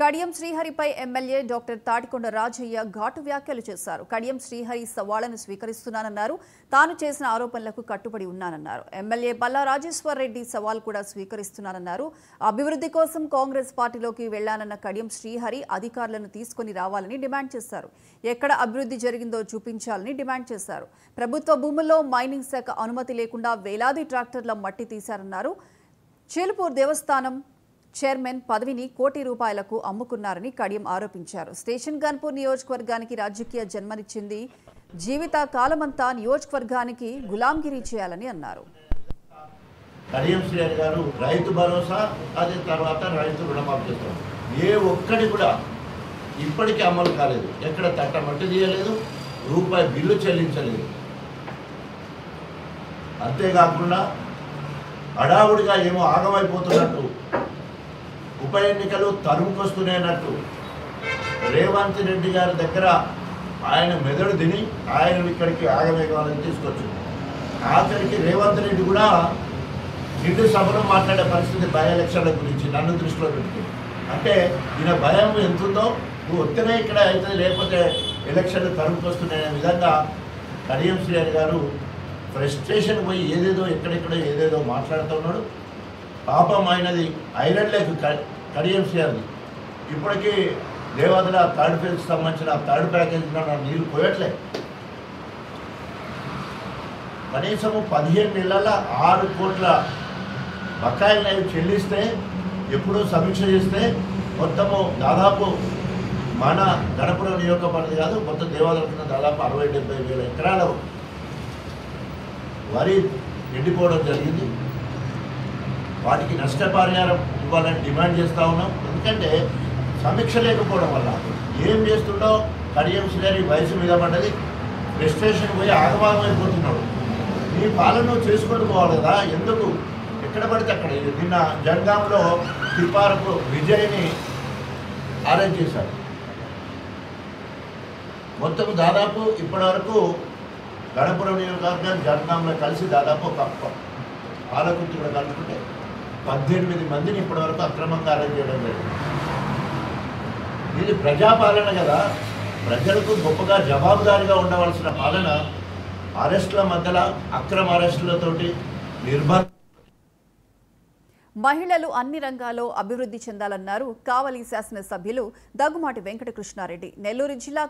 Kadiyam శ్రీహరిపై MLA doctor Tatikonda Rajaiah ఘాటు వ్యాఖ్యలు చేశారు. కడియం శ్రీహరి సవాళ్లను స్వీకరిస్తున్నానన్నారు. తాను చేసిన ఆరోపణలకు కట్టుబడి ఉన్నానన్నారు. ఎమ్మెల్యే బల్లా రాజేశ్వర్ రెడ్డి సవాల్ కూడా స్వీకరిస్తున్నానన్నారు. అభివృద్ధి కోసం కాంగ్రెస్ పార్టీలోకి వెళ్లానన్న కడియం శ్రీహరి అధికారులను తీసుకుని రావాలని డిమాండ్ చేశారు. ఎక్కడ అభివృద్ధి జరిగిందో చూపించాలని డిమాండ్ చేశారు. ప్రభుత్వ భూముల్లో మైనింగ్ శాఖ అనుమతి లేకుండా వేలాది ట్రాక్టర్ల మట్టి తీశారన్నారు. చేలుపూర్ దేవస్థానం చైర్మన్ పదవిని ₹1 కోటి అమ్ముకున్నారని కడియం ఆరోపించారు. స్టేషన్ గన్పూర్ నియోజకవర్గానికి రాజకీయ జన్మనిచ్చింది. జీవిత కాలమంతా నియోజకవర్గానికి గులాంగిరి చేయాలని అన్నారు. కడియం శ్రీహరి గారు రైతు భరోసా అదే తర్వాత రైతు రుణమాఫీ చేస్తారు. ఏ ఒక్కటి కూడా ఇప్పటికీ అమలు కాలేదు. ఎక్కడ తట్టమట్టు తీయలేదు, రూపాయి బిల్లు చెల్లించలేదు. అంతేకాకుండా హడావుడిగా ఏమో ఆగమైపోతున్నట్టు, ఉప ఎన్నికలు తరుముకొస్తున్నాయన్నట్టు రేవంత్ రెడ్డి గారి దగ్గర ఆయన మెదడు తిని ఆయన ఇక్కడికి ఆగమేగాలని తీసుకొచ్చింది. ఆఖరికి రేవంత్ రెడ్డి కూడా నిండు సభలో మాట్లాడే పరిస్థితి బై ఎలక్షన్ల గురించి నన్ను దృష్టిలో పెట్టుకుంది. అంటే ఈయన భయం ఎంతుందో, నువ్వు వస్తేనే ఇక్కడ అయితే లేకపోతే ఎలక్షన్లు తరుముకొస్తున్నాయనే విధంగా కడియం శ్రీహరి గారు ఫ్రస్ట్రేషన్ పోయి ఏదేదో ఎక్కడెక్కడో ఏదేదో మాట్లాడుతున్నాడు. పాపం అయినది ఐరన్ లేక్ కడియం శ్రీహరి ఇప్పటికీ దేవాదుల థర్డ్ ఫేజ్కి సంబంధించిన థర్డ్ ప్యాకేజీలో నీళ్ళు పోయట్లే. కనీసము 15 నెలల 6 కోట్ల బకాయిలు చెల్లిస్తే ఎప్పుడూ సమీక్ష చేస్తే మొత్తము దాదాపు మన గణపురం నియోజకవర్గం కాదు, మొత్తం దేవాదుల దాదాపు 60-70 వేల ఎకరాల వరి ఎండిపోవడం జరిగింది. వాటికి నష్టపరిహారం ఇవ్వాలని డిమాండ్ చేస్తూ ఉన్నాం. ఎందుకంటే సమీక్ష లేకపోవడం వల్ల ఏం చేస్తుండో కడియం శ్రీహరి వయసు మీద పడ్డది. ఫ్రస్ట్రేషన్ పోయి ఆగమాగమైపోతున్నాడు. నీ పాలన చేసుకుంటూ పోవాలి కదా, ఎందుకు ఎక్కడ పడితే అక్కడ. నిన్న జనగాంలో తిప్పారపు విజయ్ని అరెస్ట్ చేశారు. మొత్తం దాదాపు ఇప్పటి వరకు గణపురం నియోజకవర్గం జనగాంలో కలిసి దాదాపు ఒక పాలకుర్తిలో కలుపుకుంటే 18 మందిని ఇప్పటివరకు అక్రమంగా అరెస్ట్ చేయడం జరిగింది. ఇది ప్రజాపాలన కదా, ప్రజలకు గొప్పగా జవాబుదారీగా ఉండవలసిన పాలన అరెస్టుల మధ్యలో అక్రమ అరెస్టులతోటి నిర్బంధ. మహిళలు అన్ని రంగాల్లో అభివృద్ధి చెందాలన్నారు కావలి శాసనసభ్యులు దగ్గుమాటి వెంకటకృష్ణారెడ్డి. నెల్లూరు జిల్లా